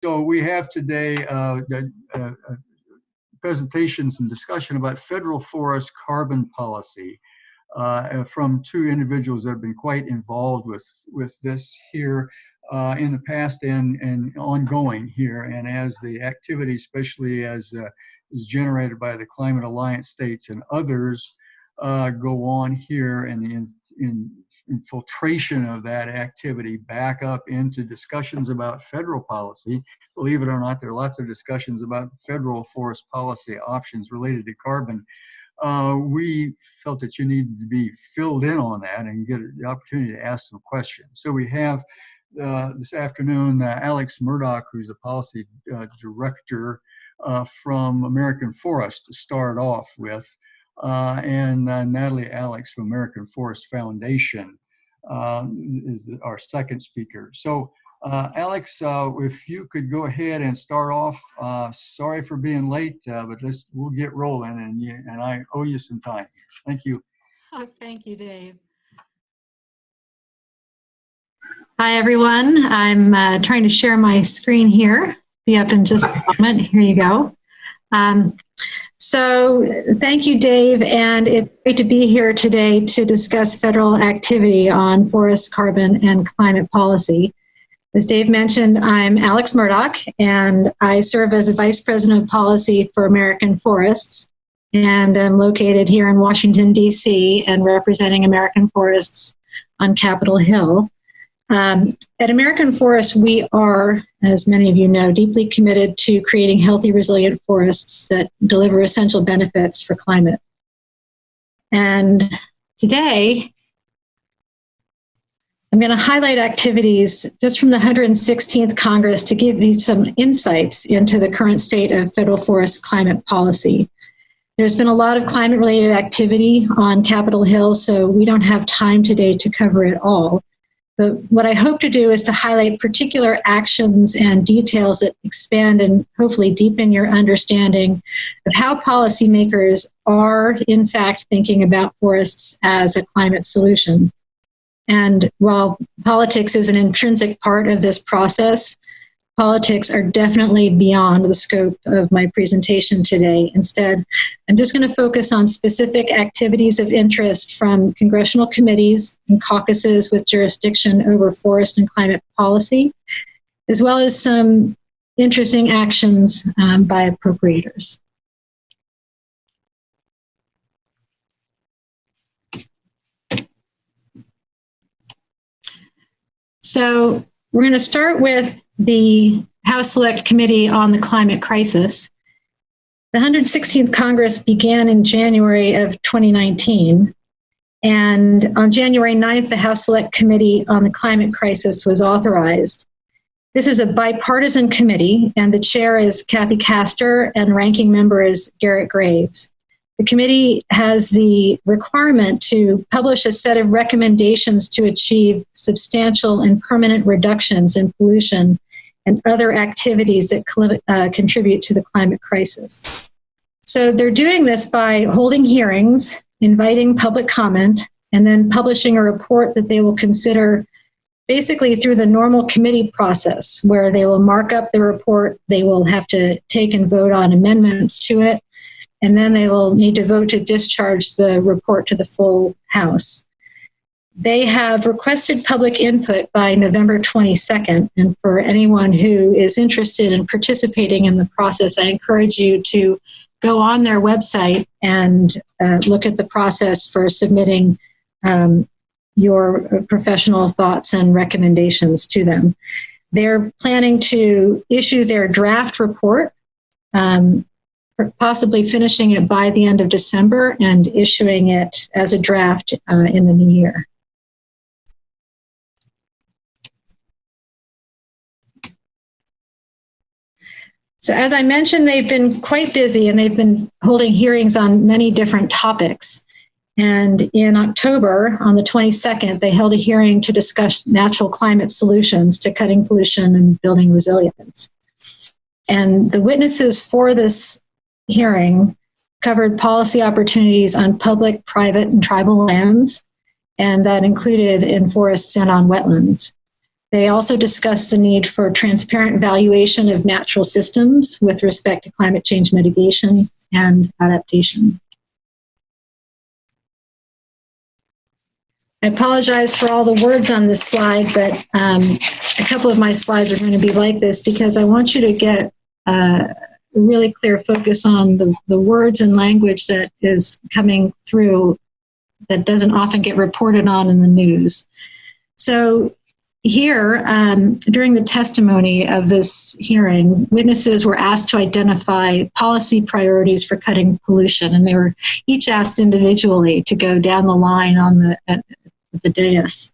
So we have today presentations and discussion about federal forest carbon policy from two individuals that have been quite involved with this here in the past and ongoing here. And as the activity, especially as is generated by the Climate Alliance states and others, go on here, and the infiltration of that activity back up into discussions about federal policy. Believe it or not, there are lots of discussions about federal forest policy options related to carbon. We felt that you needed to be filled in on that and get the opportunity to ask some questions. So we have this afternoon Alix Murdoch, who's a policy director from American Forest to start off with, and Natalie Alix from American Forest Foundation is our second speaker. So Alix, if you could go ahead and start off. Sorry for being late, but we'll get rolling, and I owe you some time. Thank you. Oh, thank you, Dave. Hi, everyone. I'm trying to share my screen here. Be up in just a moment. Here you go. So thank you, Dave, and it's great to be here today to discuss federal activity on forest, carbon, and climate policy. As Dave mentioned, I'm Alix Murdoch, and I serve as a Vice President of Policy for American Forests, and I'm located here in Washington, D.C., and representing American Forests on Capitol Hill. At American Forests, we are, as many of you know, deeply committed to creating healthy, resilient forests that deliver essential benefits for climate. And today, I'm going to highlight activities just from the 116th Congress to give you some insights into the current state of federal forest climate policy. There's been a lot of climate-related activity on Capitol Hill, so we don't have time today to cover it all. But what I hope to do is to highlight particular actions and details that expand and hopefully deepen your understanding of how policymakers are, in fact, thinking about forests as a climate solution. And while politics is an intrinsic part of this process, politics are definitely beyond the scope of my presentation today. Instead, I'm just going to focus on specific activities of interest from congressional committees and caucuses with jurisdiction over forest and climate policy, as well as some interesting actions by appropriators. So we're going to start with the House Select Committee on the Climate Crisis. The 116th Congress began in January of 2019, and on January 9th, the House Select Committee on the Climate Crisis was authorized. This is a bipartisan committee, and the chair is Kathy Castor, and ranking member is Garrett Graves. The committee has the requirement to publish a set of recommendations to achieve substantial and permanent reductions in pollution and other activities that contribute to the climate crisis. So they're doing this by holding hearings, inviting public comment, and then publishing a report that they will consider basically through the normal committee process, where they will mark up the report, they will have to take and vote on amendments to it, and then they will need to vote to discharge the report to the full House. They have requested public input by November 22nd, and for anyone who is interested in participating in the process, I encourage you to go on their website and look at the process for submitting your professional thoughts and recommendations to them. They're planning to issue their draft report, possibly finishing it by the end of December and issuing it as a draft in the new year. So as I mentioned, they've been quite busy and they've been holding hearings on many different topics. And in October, on the 22nd, they held a hearing to discuss natural climate solutions to cutting pollution and building resilience. And the witnesses for this hearing covered policy opportunities on public, private, and tribal lands, and that included in forests and on wetlands. They also discussed the need for transparent evaluation of natural systems with respect to climate change mitigation and adaptation. I apologize for all the words on this slide, but a couple of my slides are going to be like this because I want you to get a really clear focus on the words and language that is coming through that doesn't often get reported on in the news. So here, during the testimony of this hearing, witnesses were asked to identify policy priorities for cutting pollution, and they were each asked individually to go down the line on the dais.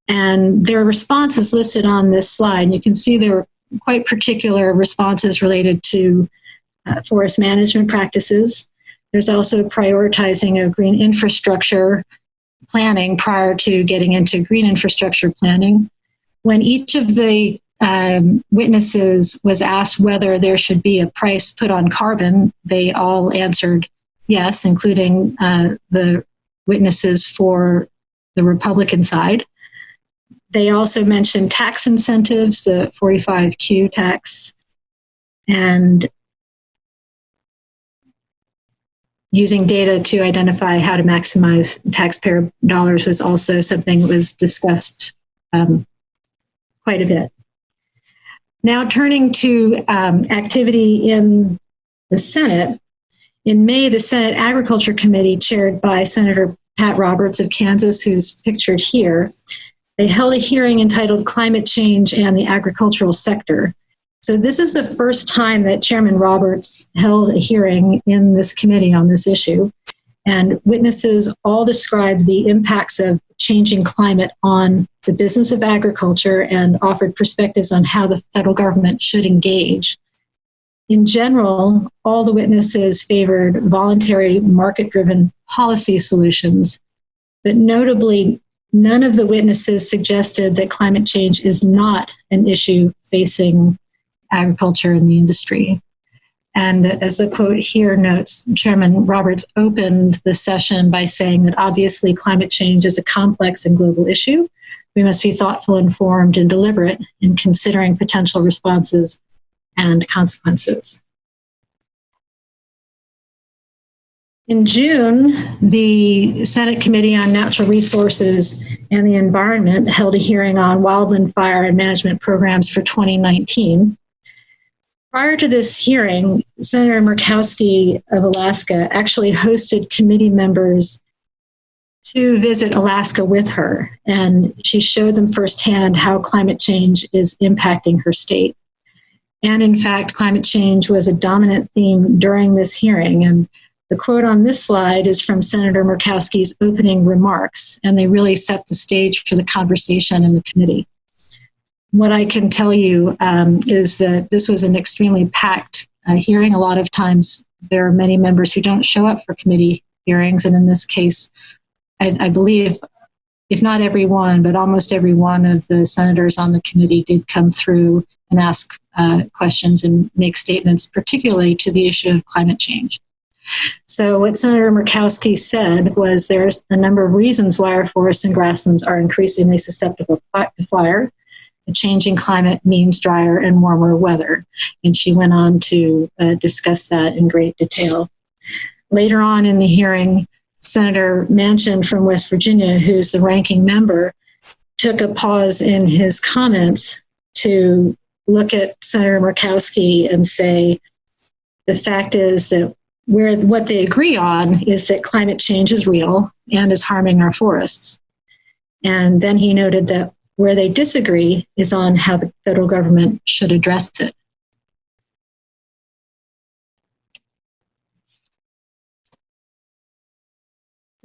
And their response is listed on this slide. You can see there were quite particular responses related to forest management practices. There's also prioritizing of green infrastructure planning prior to getting into green infrastructure planning. When each of the witnesses was asked whether there should be a price put on carbon, they all answered yes, including the witnesses for the Republican side. They also mentioned tax incentives, the 45Q tax, and using data to identify how to maximize taxpayer dollars was also something that was discussed quite a bit. Now turning to activity in the Senate. In May, the Senate Agriculture Committee, chaired by Senator Pat Roberts of Kansas, who's pictured here, they held a hearing entitled Climate Change and the Agricultural Sector. So this is the first time that Chairman Roberts held a hearing in this committee on this issue. And witnesses all described the impacts of changing climate on the business of agriculture and offered perspectives on how the federal government should engage. In general, all the witnesses favored voluntary market-driven policy solutions, but notably, none of the witnesses suggested that climate change is not an issue facing agriculture and the industry. And as the quote here notes, Chairman Roberts opened the session by saying that obviously climate change is a complex and global issue. We must be thoughtful, informed, and deliberate in considering potential responses and consequences. In June, the Senate Committee on Natural Resources and the Environment held a hearing on wildland fire and management programs for 2019. Prior to this hearing, Senator Murkowski of Alaska actually hosted committee members to visit Alaska with her, and she showed them firsthand how climate change is impacting her state. And in fact, climate change was a dominant theme during this hearing. And the quote on this slide is from Senator Murkowski's opening remarks, and they really set the stage for the conversation in the committee. What I can tell you is that this was an extremely packed hearing. A lot of times there are many members who don't show up for committee hearings, and in this case, I believe, if not every one, but almost every one of the senators on the committee did come through and ask questions and make statements, particularly to the issue of climate change. So what Senator Murkowski said was there's a number of reasons why our forests and grasslands are increasingly susceptible to fire. A changing climate means drier and warmer weather. And she went on to discuss that in great detail. Later on in the hearing, Senator Manchin from West Virginia, who's the ranking member, took a pause in his comments to look at Senator Murkowski and say, the fact is that what they agree on is that climate change is real and is harming our forests. And then he noted that where they disagree is on how the federal government should address it.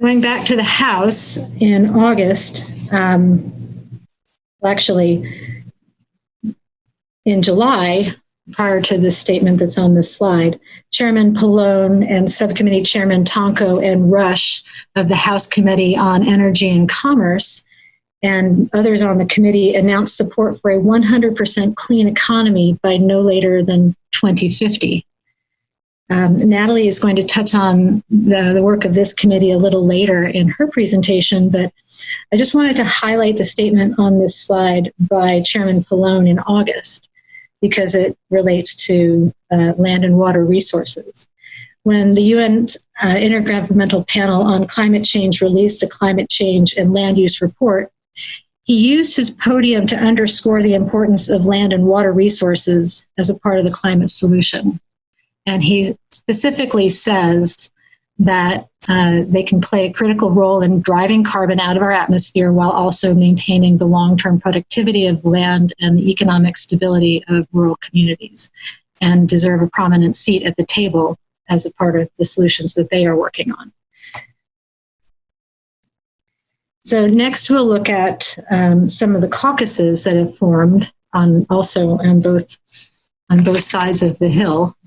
Going back to the House in August, actually in July, prior to the statement that's on this slide, Chairman Pallone and Subcommittee Chairman Tonko and Rush of the House Committee on Energy and Commerce and others on the committee announced support for a 100% clean economy by no later than 2050. Natalie is going to touch on the work of this committee a little later in her presentation, but I just wanted to highlight the statement on this slide by Chairman Pallone in August, because it relates to land and water resources. When the UN Intergovernmental Panel on Climate Change released the Climate Change and Land Use Report, he used his podium to underscore the importance of land and water resources as a part of the climate solution. And he specifically says that they can play a critical role in driving carbon out of our atmosphere while also maintaining the long-term productivity of land and the economic stability of rural communities, and deserve a prominent seat at the table as a part of the solutions that they are working on. So next we'll look at some of the caucuses that have formed on both sides of the hill.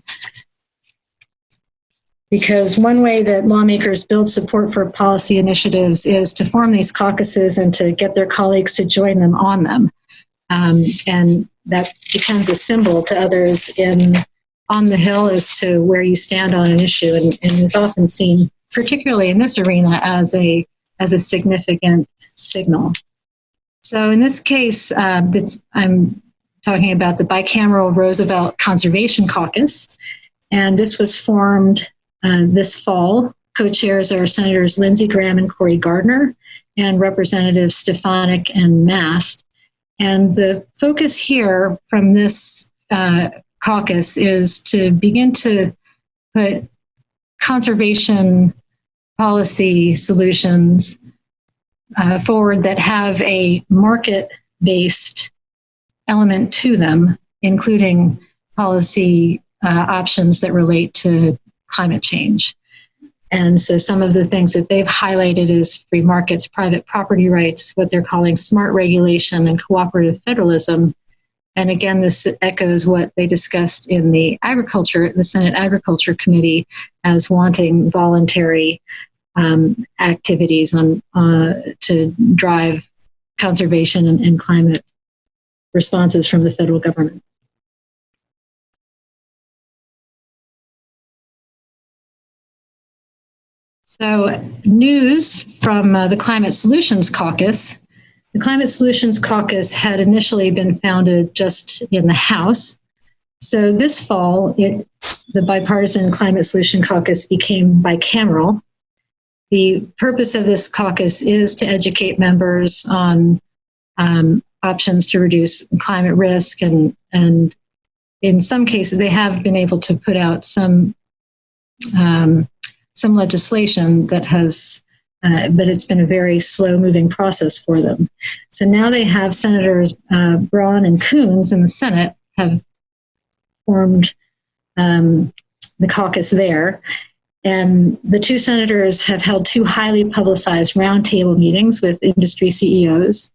Because one way that lawmakers build support for policy initiatives is to form these caucuses and to get their colleagues to join them on them. And that becomes a symbol to others on the Hill as to where you stand on an issue, and is often seen, particularly in this arena, as a significant signal. So in this case, I'm talking about the bicameral Roosevelt Conservation Caucus, and this was formed this fall. Co-chairs are Senators Lindsey Graham and Cory Gardner, and Representatives Stefanik and Mast. And the focus here from this caucus is to begin to put conservation policy solutions forward that have a market-based element to them, including policy options that relate to climate change. And so some of the things that they've highlighted is free markets, private property rights, what they're calling smart regulation, and cooperative federalism. And again, this echoes what they discussed in the Senate Agriculture Committee as wanting voluntary activities to drive conservation and climate responses from the federal government. So, news from the Climate Solutions Caucus. The Climate Solutions Caucus had initially been founded just in the House. So this fall, the Bipartisan Climate Solution Caucus became bicameral. The purpose of this caucus is to educate members on options to reduce climate risk, and in some cases, they have been able to put out some legislation that has, but it's been a very slow-moving process for them. So now they have Senators Braun and Coons in the Senate have formed the caucus there. And the two senators have held two highly publicized roundtable meetings with industry CEOs.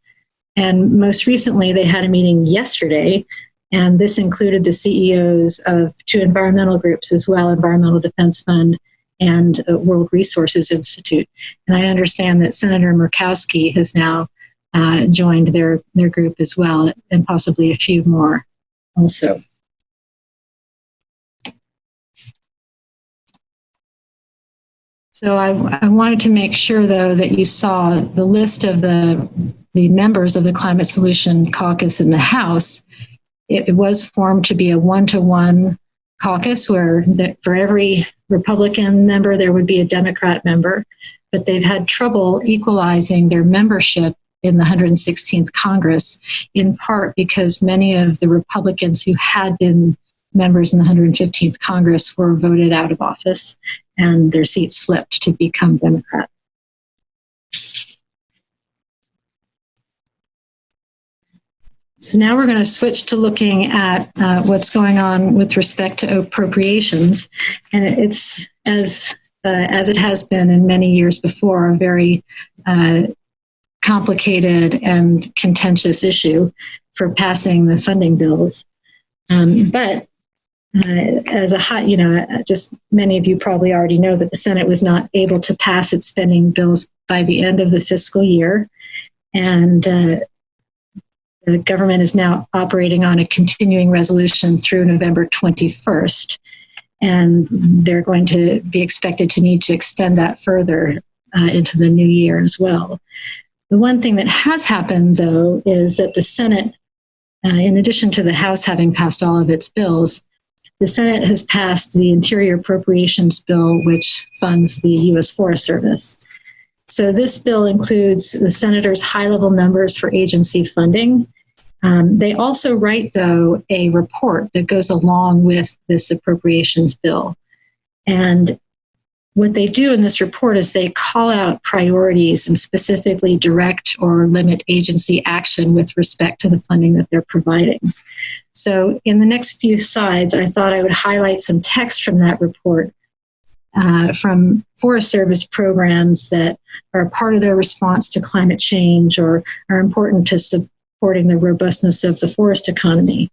And most recently, they had a meeting yesterday, and this included the CEOs of two environmental groups as well, Environmental Defense Fund and World Resources Institute. And I understand that Senator Murkowski has now joined their group as well, and possibly a few more also. So I wanted to make sure, though, that you saw the list of the members of the Climate Solution Caucus in the House. It was formed to be a one-to-one caucus where for every Republican member, there would be a Democrat member, but they've had trouble equalizing their membership in the 116th Congress, in part because many of the Republicans who had been members in the 115th Congress were voted out of office and their seats flipped to become Democrat. So now we're going to switch to looking at what's going on with respect to appropriations. And it's, as it has been in many years before, a very complicated and contentious issue for passing the funding bills. But as just many of you probably already know that the Senate was not able to pass its spending bills by the end of the fiscal year. And the government is now operating on a continuing resolution through November 21st. and they're going to be expected to need to extend that further into the new year as well. The one thing that has happened, though, is that the Senate, in addition to the House having passed all of its bills, the Senate has passed the Interior Appropriations Bill, which funds the U.S. Forest Service. So this bill includes the senators' high-level numbers for agency funding. They also write, though, a report that goes along with this appropriations bill. And what they do in this report is they call out priorities and specifically direct or limit agency action with respect to the funding that they're providing. So in the next few slides, I thought I would highlight some text from that report from Forest Service programs that are part of their response to climate change or are important to supporting the robustness of the forest economy.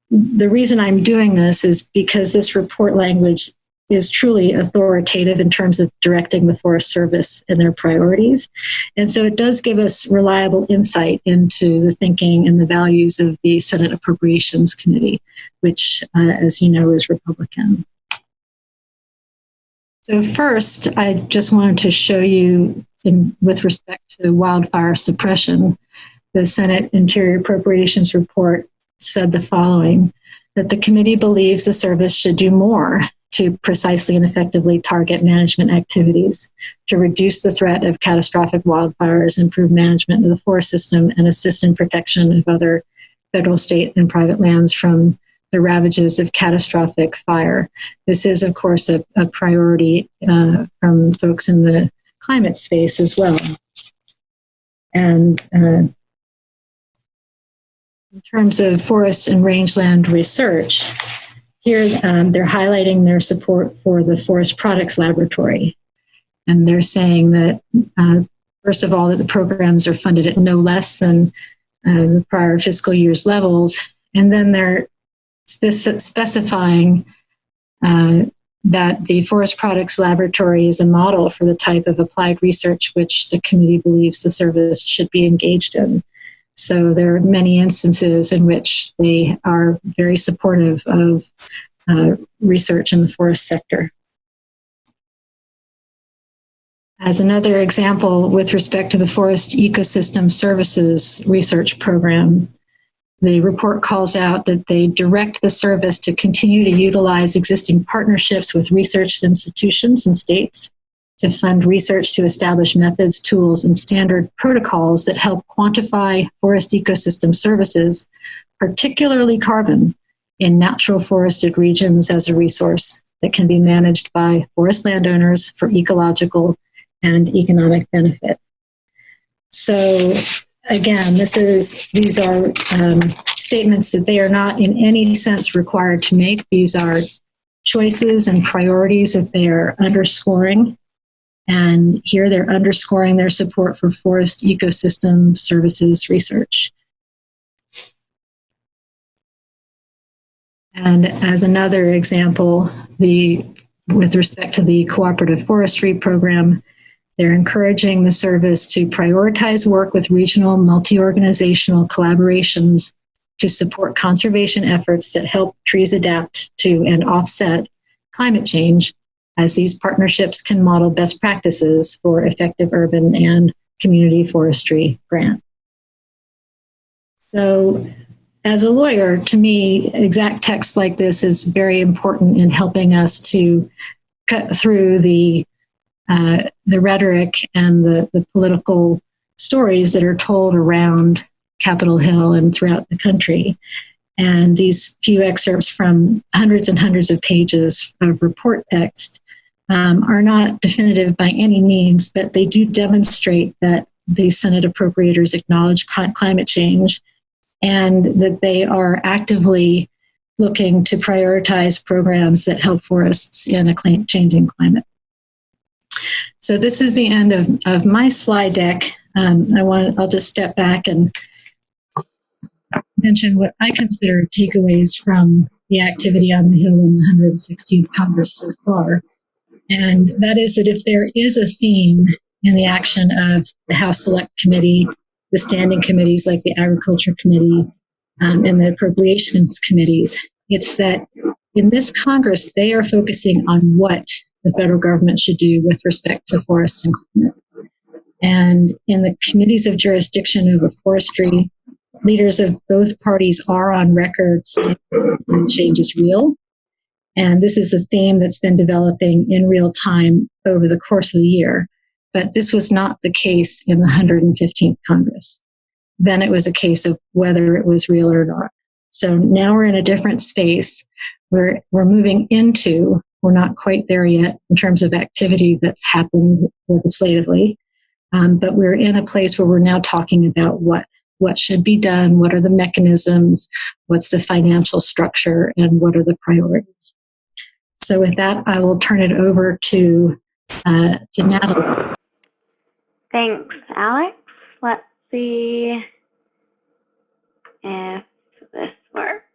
The reason I'm doing this is because this report language is truly authoritative in terms of directing the Forest Service and their priorities. And so it does give us reliable insight into the thinking and the values of the Senate Appropriations Committee, which, as you know, is Republican. So first, I just wanted to show you, with respect to wildfire suppression, the Senate Interior Appropriations Report said the following, that the committee believes the service should do more to precisely and effectively target management activities, to reduce the threat of catastrophic wildfires, improve management of the forest system, and assist in protection of other federal, state, and private lands from the ravages of catastrophic fire. This is, of course, a priority from folks in the climate space as well. And in terms of forest and rangeland research, here they're highlighting their support for the Forest Products Laboratory. And they're saying that, first of all, that the programs are funded at no less than the prior fiscal year's levels. And then they're specifying that the Forest Products Laboratory is a model for the type of applied research which the committee believes the service should be engaged in. So there are many instances in which they are very supportive of research in the forest sector. As another example, with respect to the Forest Ecosystem Services Research Program, the report calls out that they direct the service to continue to utilize existing partnerships with research institutions and states to fund research to establish methods, tools, and standard protocols that help quantify forest ecosystem services, particularly carbon, in natural forested regions as a resource that can be managed by forest landowners for ecological and economic benefit. So again, these are statements that they are not in any sense required to make. These are choices and priorities that they are underscoring. And here they're underscoring their support for forest ecosystem services research. And as another example, with respect to the cooperative forestry program, they're encouraging the service to prioritize work with regional multi-organizational collaborations to support conservation efforts that help trees adapt to and offset climate change, as these partnerships can model best practices for effective urban and community forestry grant. So as a lawyer, to me, exact text like this is very important in helping us to cut through the rhetoric and the political stories that are told around Capitol Hill and throughout the country. And these few excerpts from hundreds and hundreds of pages of report text are not definitive by any means, but they do demonstrate that the Senate appropriators acknowledge climate change and that they are actively looking to prioritize programs that help forests in a changing climate. So this is the end of my slide deck. I'll just step back and mention what I consider takeaways from the activity on the Hill in the 116th Congress so far. And that is that if there is a theme in the action of the House Select Committee, the standing committees like the Agriculture Committee, and the Appropriations Committees, it's that in this Congress, they are focusing on what the federal government should do with respect to forests and climate. And in the committees of jurisdiction over forestry, leaders of both parties are on record saying change is real. And this is a theme that's been developing in real time over the course of the year. But this was not the case in the 115th Congress. Then it was a case of whether it was real or not. So now we're in a different space. We're moving into, we're not quite there yet in terms of activity that's happened legislatively, but we're in a place where we're now talking about what should be done, what are the mechanisms, what's the financial structure, and what are the priorities. So with that, I will turn it over to Natalie. Thanks, Alex. Let's see if this works.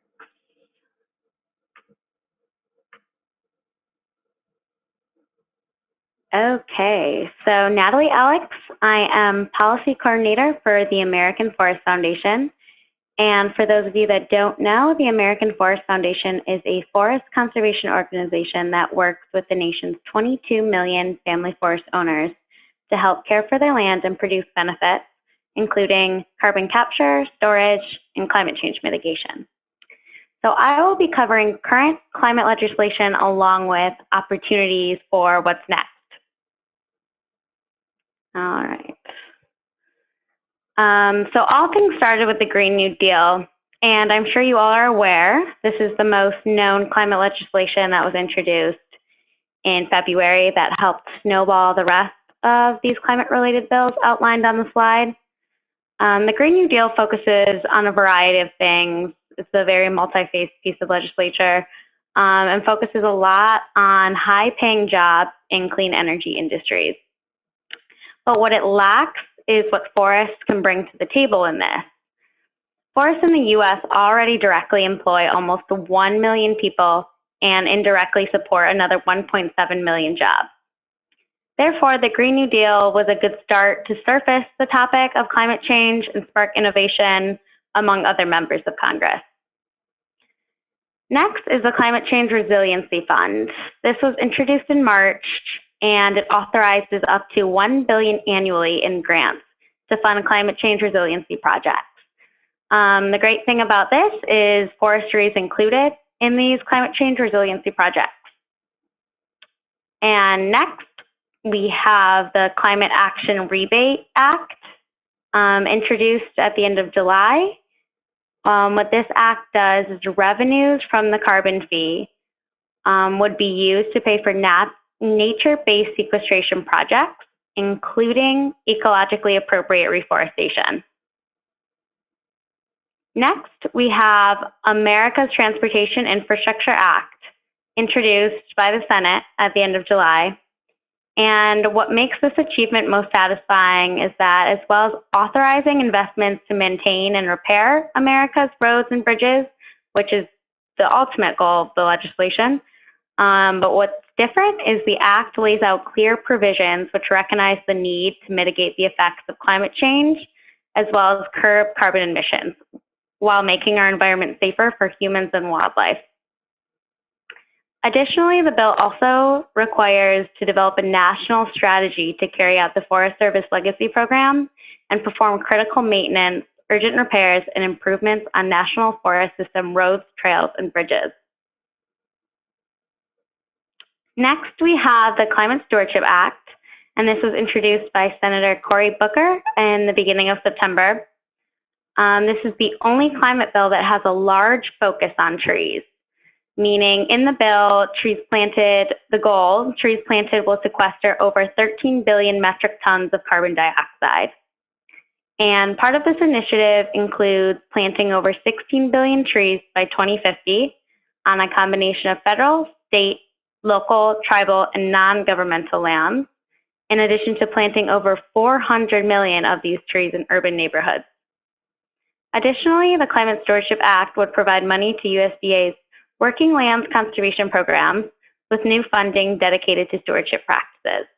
Okay, so Natalie Alix, I am Policy Coordinator for the American Forest Foundation. And for those of you that don't know, the American Forest Foundation is a forest conservation organization that works with the nation's 22 million family forest owners to help care for their land and produce benefits, including carbon capture, storage, and climate change mitigation. So I will be covering current climate legislation along with opportunities for what's next. All right. So all things started with the Green New Deal, and I'm sure you all are aware, this is the most known climate legislation that was introduced in February that helped snowball the rest of these climate-related bills outlined on the slide. The Green New Deal focuses on a variety of things. It's a very multi-phase piece of legislature and focuses a lot on high-paying jobs in clean energy industries. But what it lacks is what forests can bring to the table in this. Forests in the U.S. already directly employ almost 1 million people and indirectly support another 1.7 million jobs. Therefore, the Green New Deal was a good start to surface the topic of climate change and spark innovation among other members of Congress. Next is the Climate Change Resiliency Fund. This was introduced in March, and it authorizes up to $1 billion annually in grants to fund climate change resiliency projects. The great thing about this is forestry is included in these climate change resiliency projects. And next, we have the Climate Action Rebate Act, introduced at the end of July. What this act does is revenues from the carbon fee would be used to pay for nature-based sequestration projects, including ecologically appropriate reforestation. Next, we have America's Transportation Infrastructure Act, introduced by the Senate at the end of July. And what makes this achievement most satisfying is that, as well as authorizing investments to maintain and repair America's roads and bridges, which is the ultimate goal of the legislation, but what's different is the act lays out clear provisions which recognize the need to mitigate the effects of climate change, as well as curb carbon emissions, while making our environment safer for humans and wildlife. Additionally, the bill also requires to develop a national strategy to carry out the Forest Service Legacy Program and perform critical maintenance, urgent repairs, and improvements on National Forest System roads, trails, and bridges. Next, we have the Climate Stewardship Act, and this was introduced by Senator Cory Booker in the beginning of September. This is the only climate bill that has a large focus on trees, meaning in the bill, trees planted will sequester over 13 billion metric tons of carbon dioxide. And part of this initiative includes planting over 16 billion trees by 2050 on a combination of federal, state, local, tribal, and non-governmental lands, in addition to planting over 400 million of these trees in urban neighborhoods. Additionally, the Climate Stewardship Act would provide money to USDA's Working Lands Conservation Programs with new funding dedicated to stewardship practices.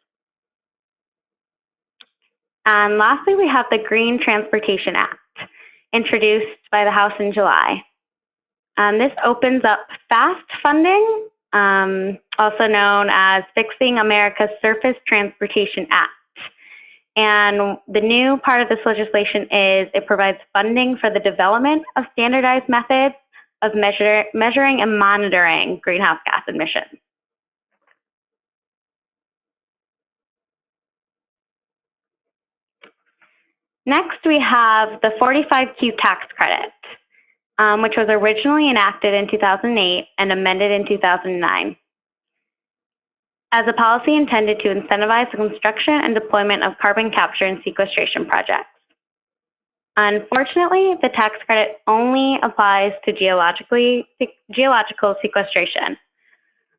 And lastly, we have the Green Transportation Act, introduced by the House in July. This opens up FAST funding, also known as Fixing America's Surface Transportation Act. And the new part of this legislation is it provides funding for the development of standardized methods of measuring and monitoring greenhouse gas emissions. Next, we have the 45Q tax credit, which was originally enacted in 2008 and amended in 2009 as a policy intended to incentivize the construction and deployment of carbon capture and sequestration projects. Unfortunately, the tax credit only applies to geological sequestration.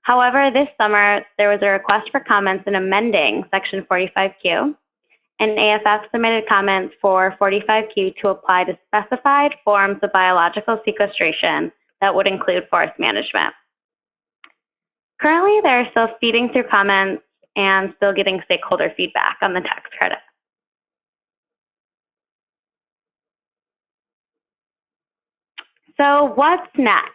However, this summer, there was a request for comments in amending Section 45Q, and AFF submitted comments for 45Q to apply to specified forms of biological sequestration that would include forest management. Currently, they're still feeding through comments and still getting stakeholder feedback on the tax credit. So what's next?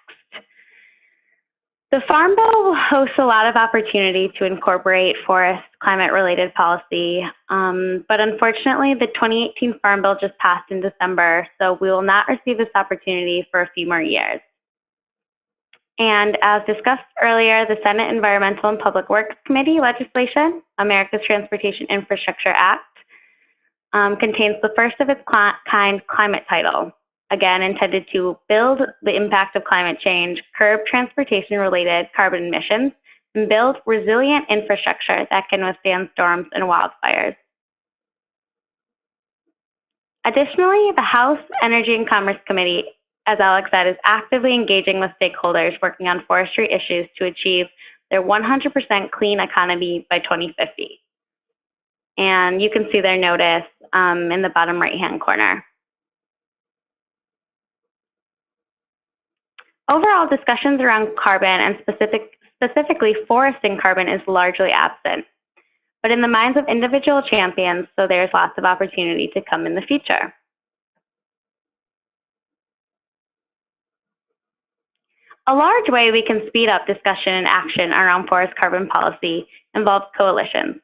The Farm Bill hosts a lot of opportunity to incorporate forest climate-related policy, but unfortunately, the 2018 Farm Bill just passed in December, so we will not receive this opportunity for a few more years. And as discussed earlier, the Senate Environmental and Public Works Committee legislation, America's Transportation Infrastructure Act, contains the first of its kind climate title, again intended to build the impact of climate change, curb transportation-related carbon emissions, and build resilient infrastructure that can withstand storms and wildfires. Additionally, the House Energy and Commerce Committee, as Alex said, is actively engaging with stakeholders working on forestry issues to achieve their 100% clean economy by 2050. And you can see their notice in the bottom right-hand corner. Overall, discussions around carbon and specifically foresting carbon is largely absent, but in the minds of individual champions, so there's lots of opportunity to come in the future. A large way we can speed up discussion and action around forest carbon policy involves coalitions.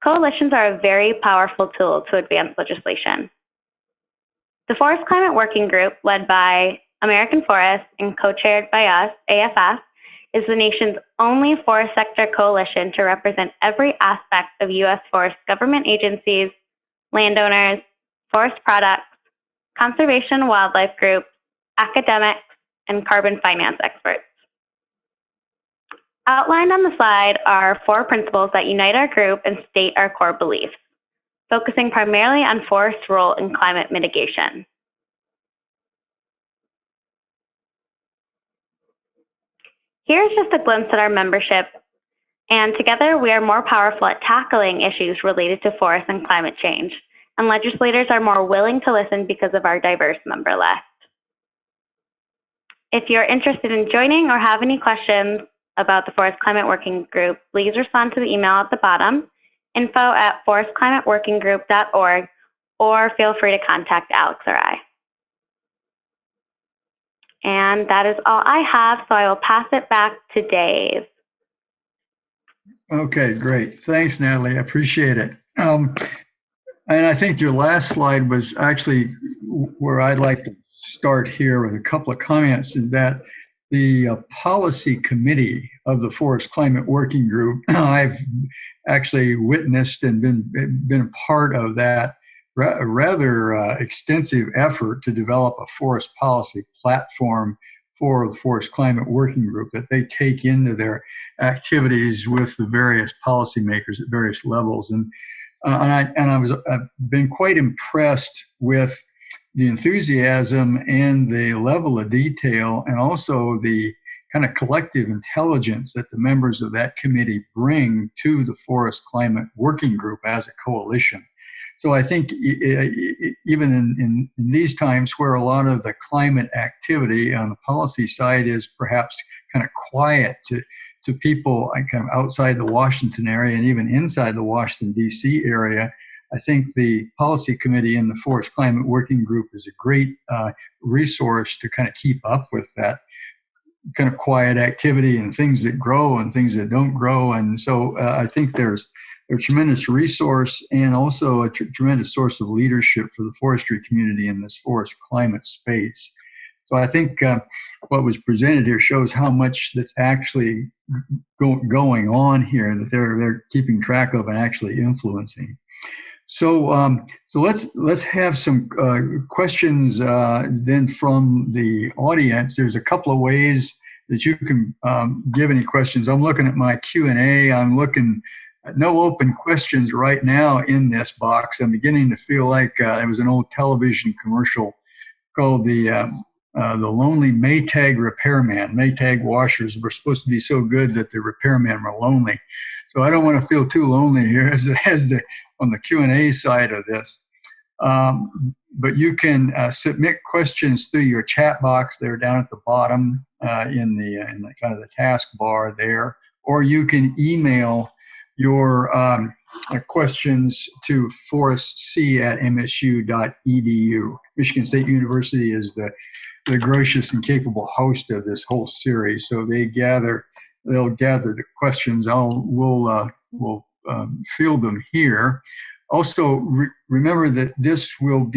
Coalitions are a very powerful tool to advance legislation. The Forest Climate Working Group, led by American Forests and co-chaired by us, AFF, is the nation's only forest sector coalition to represent every aspect of U.S. forest government agencies, landowners, forest products, conservation and wildlife groups, academics, and carbon finance experts. Outlined on the slide are 4 principles that unite our group and state our core beliefs, focusing primarily on forest's role in climate mitigation. Here's just a glimpse at our membership, and together we are more powerful at tackling issues related to forest and climate change, and legislators are more willing to listen because of our diverse member list. If you're interested in joining or have any questions about the Forest Climate Working Group, please respond to the email at the bottom, info@forestclimateworkinggroup.org, or feel free to contact Alex or I. And that is all I have, so I will pass it back to Dave. Okay, great. Thanks, Natalie. I appreciate it. And I think your last slide was actually where I'd like to start here with a couple of comments, is that the policy committee of the Forest Climate Working Group, I've actually witnessed and been a part of that rather extensive effort to develop a forest policy platform for the Forest Climate Working Group that they take into their activities with the various policymakers at various levels. And I've been quite impressed with the enthusiasm and the level of detail, and also the kind of collective intelligence that the members of that committee bring to the Forest Climate Working Group as a coalition. So I think even in these times where a lot of the climate activity on the policy side is perhaps kind of quiet to people kind of outside the Washington area and even inside the Washington, D.C. area, I think the policy committee in the Forest Climate Working Group is a great resource to kind of keep up with that kind of quiet activity and things that grow and things that don't grow. And so I think there's a tremendous resource and also a tremendous source of leadership for the forestry community in this forest climate space. So I think what was presented here shows how much that's actually going on here, that they're keeping track of and actually influencing. So so let's have some questions then from the audience. There's a couple of ways that you can give any questions. I'm looking at my Q&A. I'm looking at no open questions right now in this box. I'm beginning to feel like it was an old television commercial called the lonely Maytag repairman. Maytag washers were supposed to be so good that the repairmen were lonely. So I don't want to feel too lonely here on the Q&A side of this. But you can submit questions through your chat box there down at the bottom in the kind of the task bar there, or you can email your questions to forestc@msu.edu. Michigan State University is the gracious and capable host of this whole series, so they'll gather the questions. We'll field them here. Also, remember that this webinar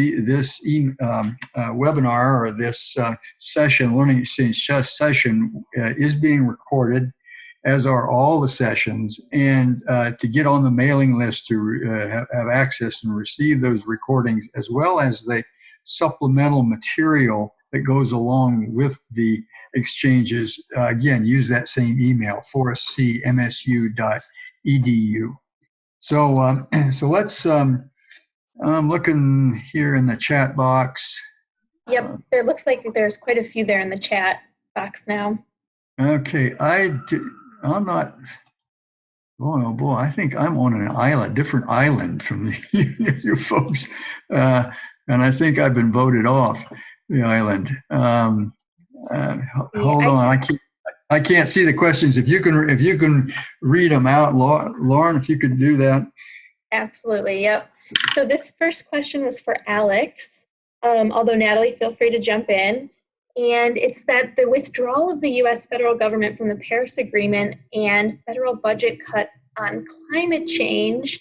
or this session, Learning Exchange session, is being recorded, as are all the sessions. And to get on the mailing list to have access and receive those recordings, as well as the supplemental material that goes along with the exchanges, again, use that same email, forestcmsu.edu. So let's, I'm looking here in the chat box. Yep, it looks like there's quite a few there in the chat box now. Okay, I'm not, oh boy, I think I'm on an island, different island from you folks. And I think I've been voted off the island. Hold on, I can't see the questions. If you can read them out, Lauren, if you could do that. Absolutely, yep. So this first question was for Alix, although Natalie, feel free to jump in. And it's that the withdrawal of the U.S. federal government from the Paris Agreement and federal budget cut on climate change.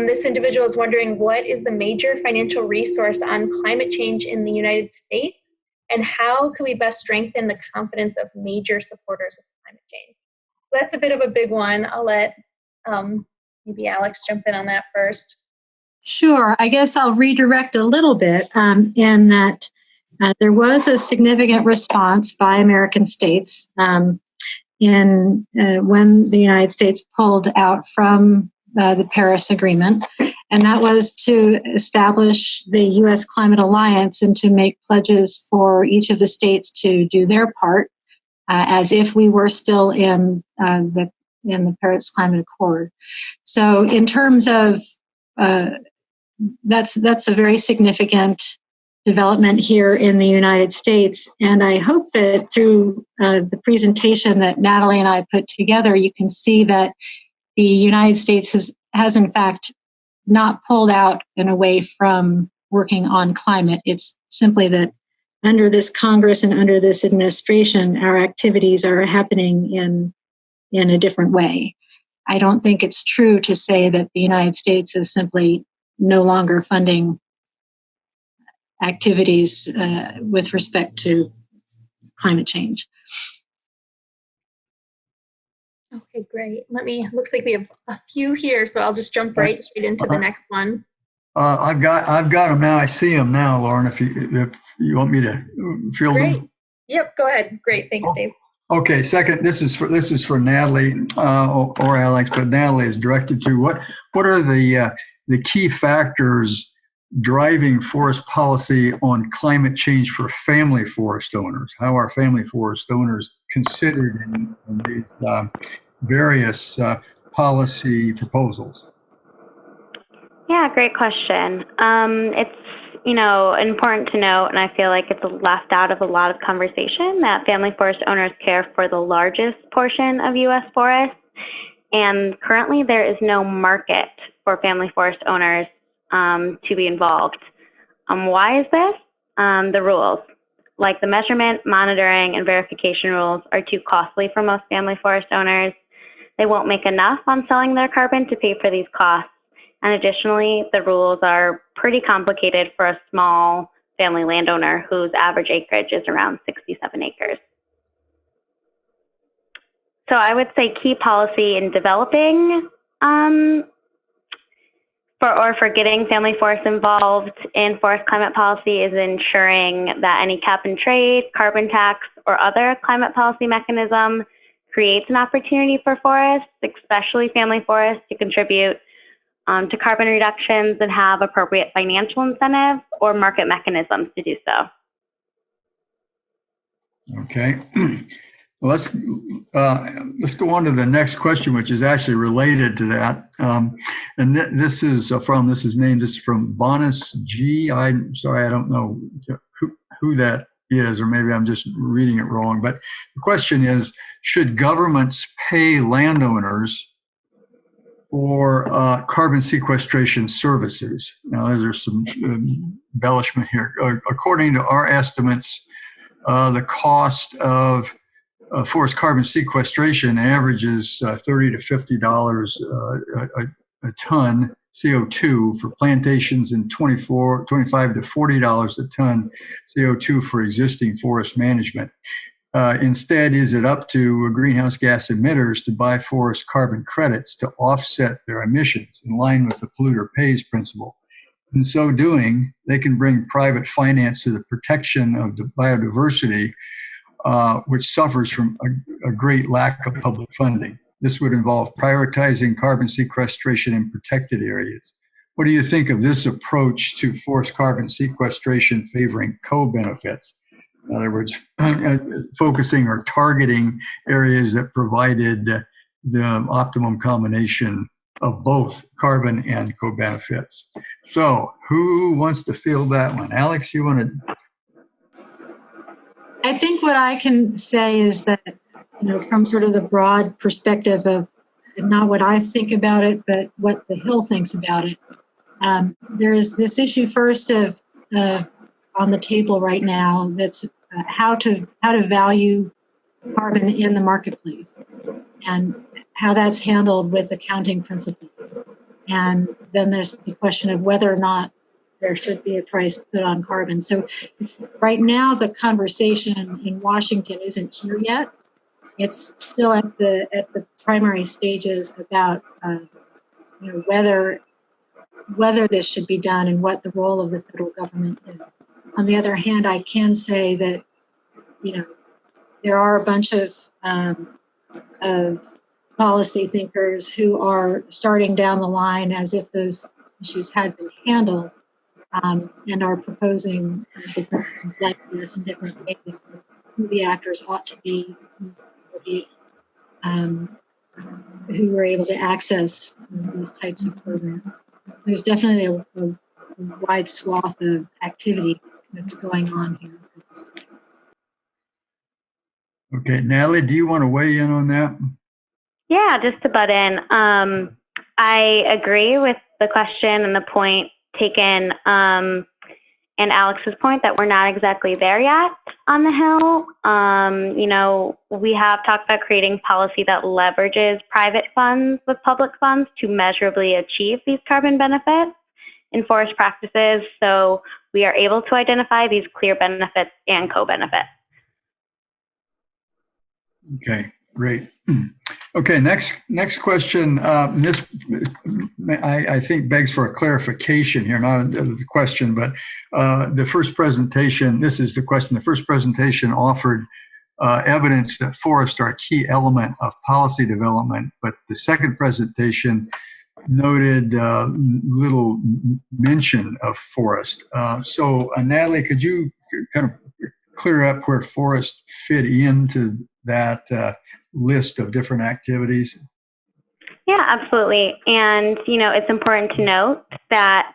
This individual is wondering, what is the major financial resource on climate change in the United States? And how can we best strengthen the confidence of major supporters of climate change? So that's a bit of a big one. I'll let maybe Alix jump in on that first. Sure. I guess I'll redirect a little bit in that there was a significant response by American states when the United States pulled out from the Paris Agreement, and that was to establish the U.S. Climate Alliance and to make pledges for each of the states to do their part, as if we were still in the Paris Climate Accord. So, in terms of that's a very significant development here in the United States, and I hope that through the presentation that Natalie and I put together, you can see that the United States has in fact not pulled out and away from working on climate. It's simply that under this Congress and under this administration, our activities are happening in a different way. I don't think it's true to say that the United States is simply no longer funding activities with respect to climate change. Okay, great. Looks like we have a few here, so I'll just jump straight into the next one. I've got them now. I see them now, Lauren, if you want me to field them. Great. Yep, go ahead. Great, thanks, Dave. Okay, second, this is for Natalie or Alix, but Natalie is directed to what are the key factors driving forest policy on climate change for family forest owners? How are family forest owners considered in these various policy proposals? Yeah, great question. It's important to note, and I feel like it's left out of a lot of conversation, that family forest owners care for the largest portion of U.S. forests, and currently there is no market for family forest owners to be involved. Why is this? The rules. like the measurement, monitoring, and verification rules are too costly for most family forest owners. They won't make enough on selling their carbon to pay for these costs. And additionally, the rules are pretty complicated for a small family landowner whose average acreage is around 67 acres. So I would say key policy in developing for getting family forests involved in forest climate policy is ensuring that any cap and trade, carbon tax, or other climate policy mechanism creates an opportunity for forests, especially family forests, to contribute to carbon reductions and have appropriate financial incentives or market mechanisms to do so. Okay. Well, let's go on to the next question, which is actually related to that. And this is from Bonus G. I'm sorry, I don't know who that is, or maybe I'm just reading it wrong. But the question is, should governments pay landowners for carbon sequestration services? Now, there's some embellishment here. According to our estimates, the cost of forest carbon sequestration averages $30 to $50 a ton CO2 for plantations and $25 to $40 a ton CO2 for existing forest management. Instead, is it up to greenhouse gas emitters to buy forest carbon credits to offset their emissions in line with the polluter pays principle? In so doing, they can bring private finance to the protection of the biodiversity, which suffers from a great lack of public funding. This would involve prioritizing carbon sequestration in protected areas. What do you think of this approach to forest carbon sequestration favoring co-benefits? In other words, focusing or targeting areas that provided the optimum combination of both carbon and co-benefits. So who wants to field that one? Alix, you want to? I think what I can say is that, from sort of the broad perspective of not what I think about it, but what the Hill thinks about it, there's this issue first of on the table right now that's how to value carbon in the marketplace and how that's handled with accounting principles. And then there's the question of whether or not there should be a price put on carbon. So it's right now the conversation in Washington isn't here yet. It's still at the primary stages about whether this should be done and what the role of the federal government is. On the other hand, I can say that there are a bunch of policy thinkers who are starting down the line as if those issues had been handled. And are proposing different things like this in different ways who the actors ought to be, who were able to access these types of programs. There's definitely a wide swath of activity that's going on here. Okay, Natalie, do you want to weigh in on that? Yeah, just to butt in. I agree with the question and the point taken, and Alix's point that we're not exactly there yet on the Hill. We have talked about creating policy that leverages private funds with public funds to measurably achieve these carbon benefits in forest practices, so we are able to identify these clear benefits and co-benefits. Okay, great. Okay, next question. This I think begs for a clarification here, not the question, but the first presentation. This is the question. The first presentation offered evidence that forests are a key element of policy development, but the second presentation noted little mention of forest. So, Natalie, could you kind of clear up where forests fit into that list of different activities? Yeah, absolutely. And, it's important to note that,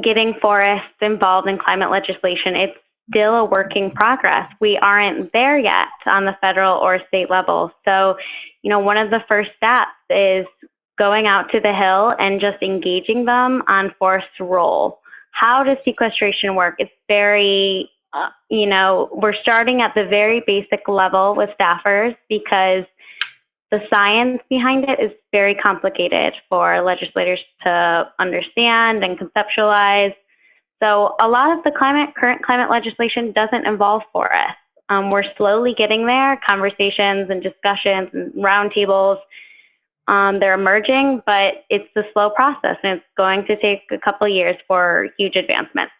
getting forests involved in climate legislation, it's still a work in progress. We aren't there yet on the federal or state level. So, one of the first steps is going out to the Hill and just engaging them on forest's role how does sequestration work? It's very, we're starting at the very basic level with staffers because the science behind it is very complicated for legislators to understand and conceptualize. So a lot of the current climate legislation doesn't involve forests. We're slowly getting there. Conversations and discussions and roundtables, they're emerging, but it's a slow process, and it's going to take a couple of years for huge advancements.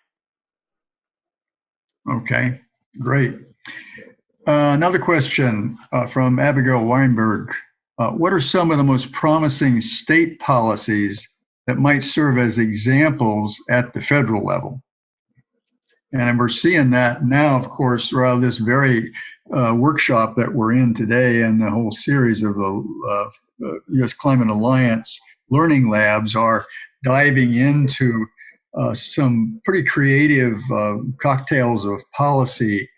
Okay, great. Another question from Abigail Weinberg. What are some of the most promising state policies that might serve as examples at the federal level? And we're seeing that now, of course, throughout this very workshop that we're in today and the whole series of the U.S. Climate Alliance Learning Labs are diving into some pretty creative cocktails of policy.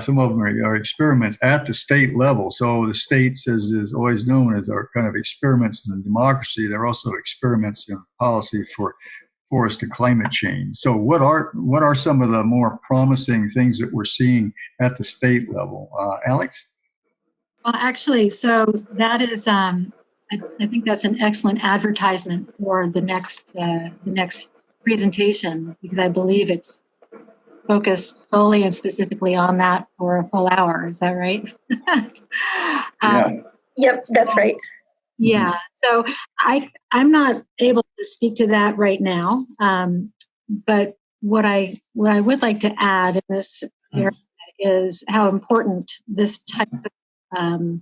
Some of them are experiments at the state level. So the states, as is always known, as are kind of experiments in democracy. They're also experiments in policy for forest and climate change. So what are some of the more promising things that we're seeing at the state level? Alix? Well, actually, so that is, I think that's an excellent advertisement for the next presentation, because I believe it's focused solely and specifically on that for a full hour. Is that right? Yeah. Yep, that's right. Yeah. So I'm not able to speak to that right now. But what I would like to add in this area is how important this type of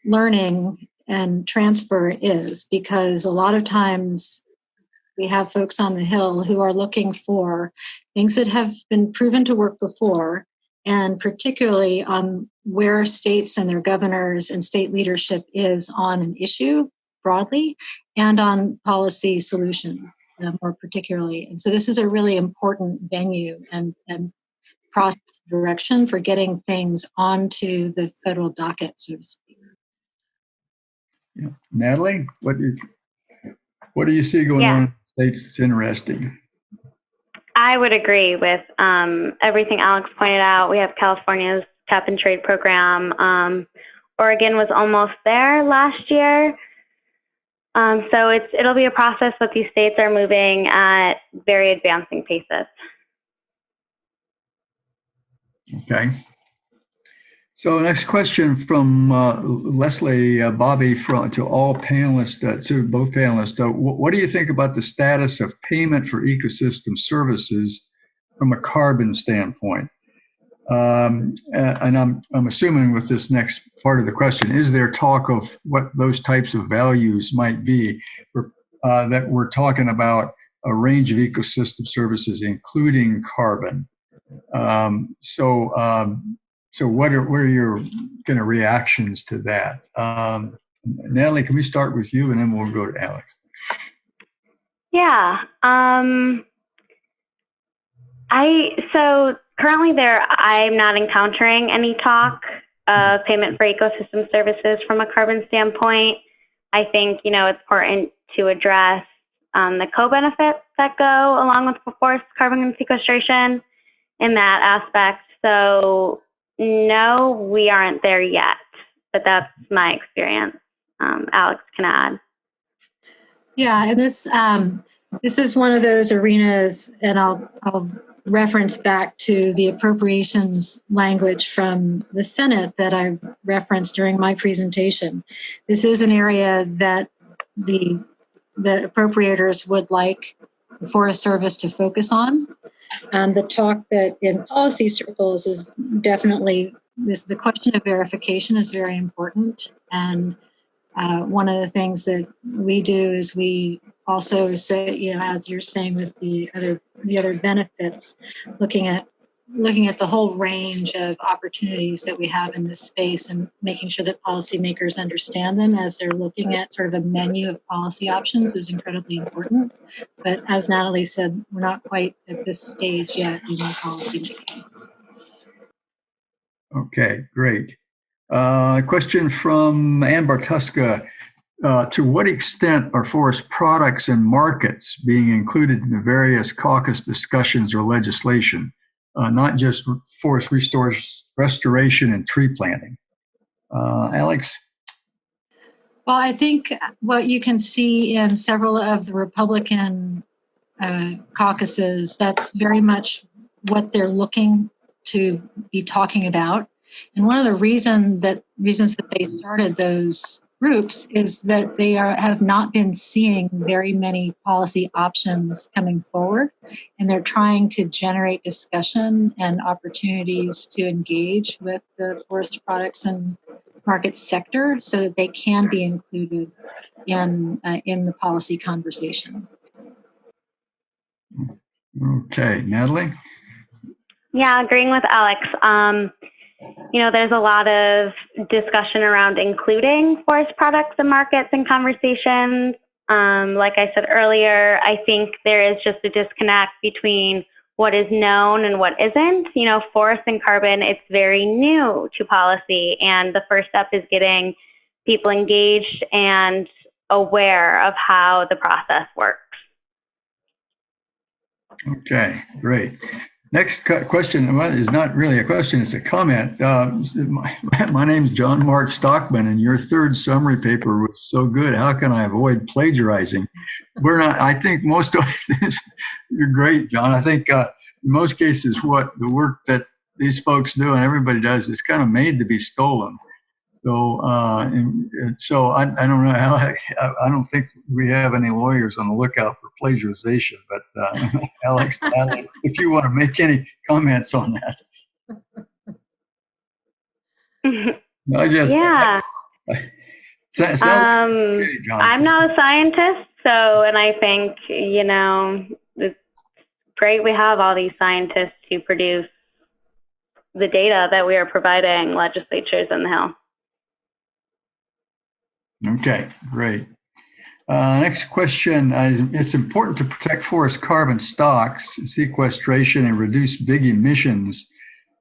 learning and transfer is, because a lot of times we have folks on the Hill who are looking for things that have been proven to work before, and particularly on where states and their governors and state leadership is on an issue broadly, and on policy solutions more particularly. And so this is a really important venue and process direction for getting things onto the federal docket, so to speak. Yeah. Natalie, what do you see going on in the states that's interesting? I would agree with everything Alix pointed out. We have California's cap and trade program. Oregon was almost there last year. So it'll be a process, but these states are moving at very advancing paces. Okay. So next question from Leslie Bobby to all panelists, to both panelists. What do you think about the status of payment for ecosystem services from a carbon standpoint? And I'm assuming with this next part of the question, is there talk of what those types of values might be that we're talking about a range of ecosystem services, including carbon? So what are your kind of reactions to that? Natalie, can we start with you and then we'll go to Alix? Yeah. So currently I'm not encountering any talk of payment for ecosystem services from a carbon standpoint. I think, it's important to address the co-benefits that go along with forest carbon sequestration in that aspect. So no, we aren't there yet, but that's my experience. Alix can add. Yeah, and this is one of those arenas, and I'll reference back to the appropriations language from the Senate that I referenced during my presentation. This is an area that the appropriators would like the Forest Service to focus on. The talk that in policy circles is definitely the question of verification is very important. And one of the things that we do is we also say, as you're saying with the other benefits, looking at the whole range of opportunities that we have in this space and making sure that policymakers understand them as they're looking at sort of a menu of policy options is incredibly important. But as Natalie said, we're not quite at this stage yet in our policy making. Okay, great. Question from Ann Bartuska. to what extent are forest products and markets being included in the various caucus discussions or legislation, not just forest restoration and tree planting? Alix? Well, I think what you can see in several of the Republican caucuses, that's very much what they're looking to be talking about. And one of the reasons that they started those groups is that they have not been seeing very many policy options coming forward, and they're trying to generate discussion and opportunities to engage with the forest products and market sector so that they can be included in the policy conversation. Okay, Natalie? Yeah, agreeing with Alix. There's a lot of discussion around including forest products and markets in conversations. Like I said earlier, I think there is just a disconnect between what is known and what isn't. Forest and carbon, it's very new to policy, and the first step is getting people engaged and aware of how the process works. Okay, great. Next question is not really a question, it's a comment. My name is John Mark Stockman, and your third summary paper was so good. How can I avoid plagiarizing? I think most of this, you're great, John. I think in most cases, the work that these folks do and everybody does is kind of made to be stolen. So, so I don't know how. I don't think we have any lawyers on the lookout for plagiarization. But Alix, if you want to make any comments on that, I guess. Yeah. I'm not a scientist, and I think it's great we have all these scientists to produce the data that we are providing legislatures in the Hill. Okay, great. Next question is, it's important to protect forest carbon stocks, sequestration, and reduce big emissions.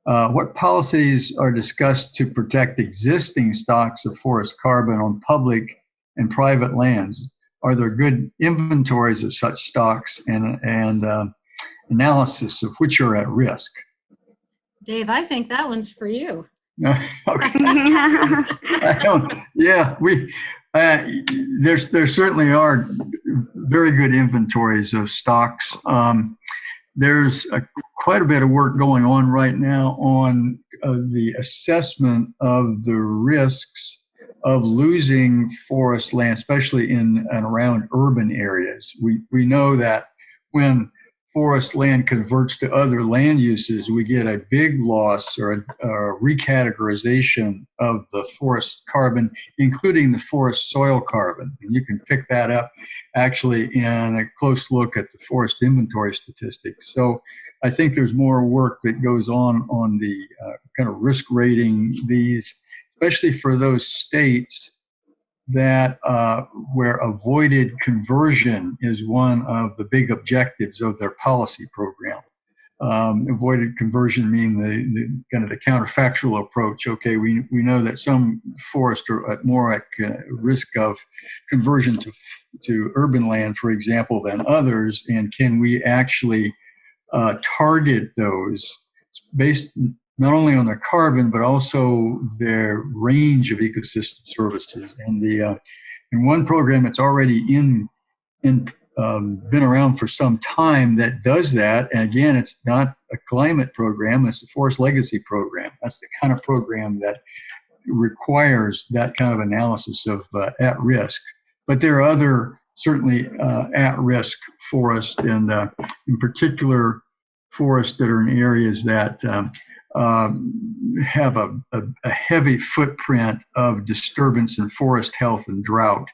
What policies are discussed to protect existing stocks of forest carbon on public and private lands? Are there good inventories of such stocks and analysis of which are at risk? Dave, I think that one's for you. Okay. There certainly are very good inventories of stocks. There's quite a bit of work going on right now on the assessment of the risks of losing forest land, especially in and around urban areas. We know that when forest land converts to other land uses, we get a big loss or a recategorization of the forest carbon, including the forest soil carbon. And you can pick that up actually in a close look at the forest inventory statistics. So I think there's more work that goes on the kind of risk rating these, especially for those states that where avoided conversion is one of the big objectives of their policy program. Avoided conversion meaning the kind of the counterfactual approach. Okay, we know that some forests are more at risk of conversion to urban land, for example, than others, and can we actually target those based not only on their carbon, but also their range of ecosystem services. And in one program that's already been around for some time that does that. And again, it's not a climate program, it's a forest legacy program. That's the kind of program that requires that kind of analysis of at risk. But there are other certainly at-risk forests, and in particular forests that are in areas that have a heavy footprint of disturbance in forest health and drought,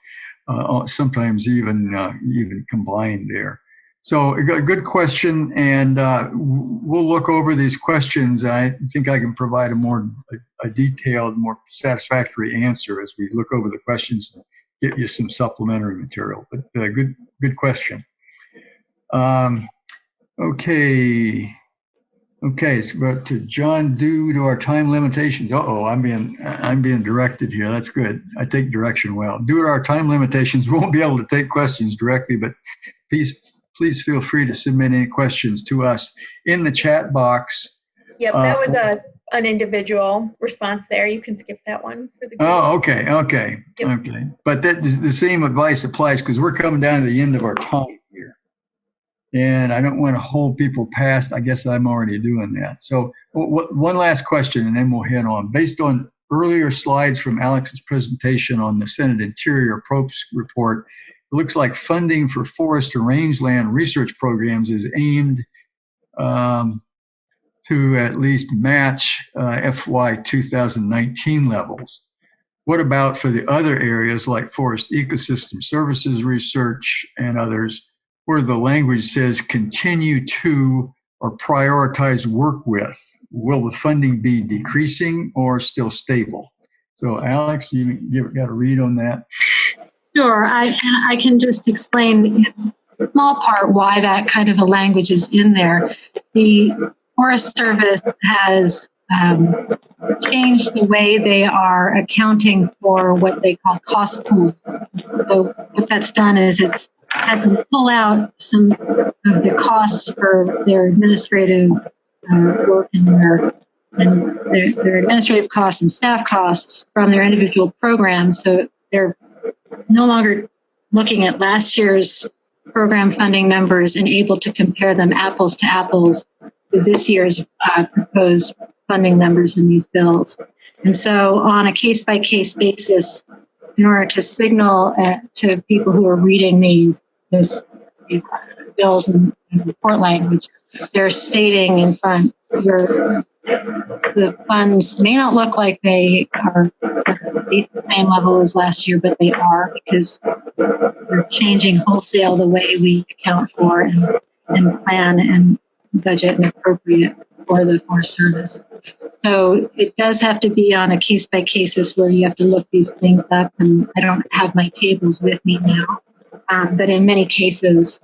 sometimes even combined there. So a good question, and we'll look over these questions. I think I can provide a detailed, more satisfactory answer as we look over the questions and get you some supplementary material. But good question. Okay. Okay, so but to John, due to our time limitations, I'm being directed here. That's good. I take direction well. Due to our time limitations, we won't be able to take questions directly, but please feel free to submit any questions to us in the chat box. Yep, that was an individual response there. You can skip that one for the group. Oh, okay. Yep. Okay. But the same advice applies because we're coming down to the end of our time here. And I don't want to hold people past. I guess I'm already doing that. So one last question, and then we'll head on. Based on earlier slides from Alix's presentation on the Senate Interior Probes report, it looks like funding for forest and rangeland research programs is aimed to at least match FY 2019 levels. What about for the other areas like forest ecosystem services research and others, where the language says continue to or prioritize work with? Will the funding be decreasing or still stable? So Alix, you got a read on that? Sure, I can just explain in a small part why that kind of a language is in there. The Forest Service has changed the way they are accounting for what they call cost pool. So what that's done is it's had them pull out some of the costs for their administrative work and their administrative costs and staff costs from their individual programs. So they're no longer looking at last year's program funding numbers and able to compare them apples to apples with this year's proposed funding numbers in these bills. And so on a case-by-case basis, in order to signal to people who are reading these bills and report language, they're stating in front where the funds may not look like they are at least the same level as last year, but they are, because we're changing wholesale the way we account for and plan and budget and appropriate for the Forest Service. So it does have to be on a case-by-case basis where you have to look these things up, and I don't have my tables with me now. But in many cases,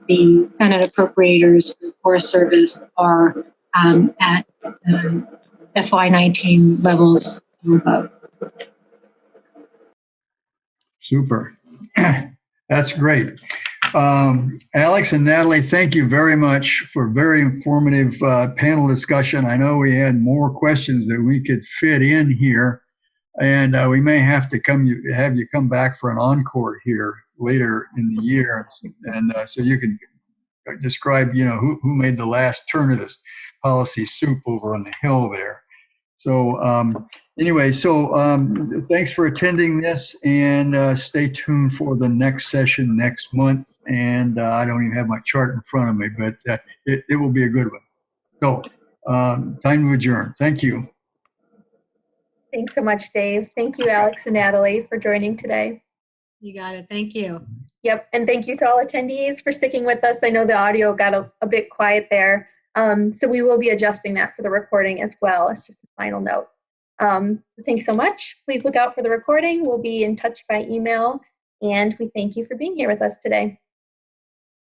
the Senate appropriators for the Forest Service are at FY19 levels or above. Super. That's great. Alix and Natalie, thank you very much for very informative panel discussion. I know we had more questions that we could fit in here, and we may have to have you come back for an encore here later in the year, and so you can describe, who made the last turn of this policy soup over on the hill there. So anyway, thanks for attending this, and stay tuned for the next session next month. And I don't even have my chart in front of me, but it will be a good one. So time to adjourn. Thank you. Thanks so much, Dave. Thank you, Alix and Natalie, for joining today. You got it. Thank you. Yep, and thank you to all attendees for sticking with us. I know the audio got a bit quiet there. So we will be adjusting that for the recording as well. It's just a final note. So thanks so much. Please look out for the recording. We'll be in touch by email, and we thank you for being here with us today.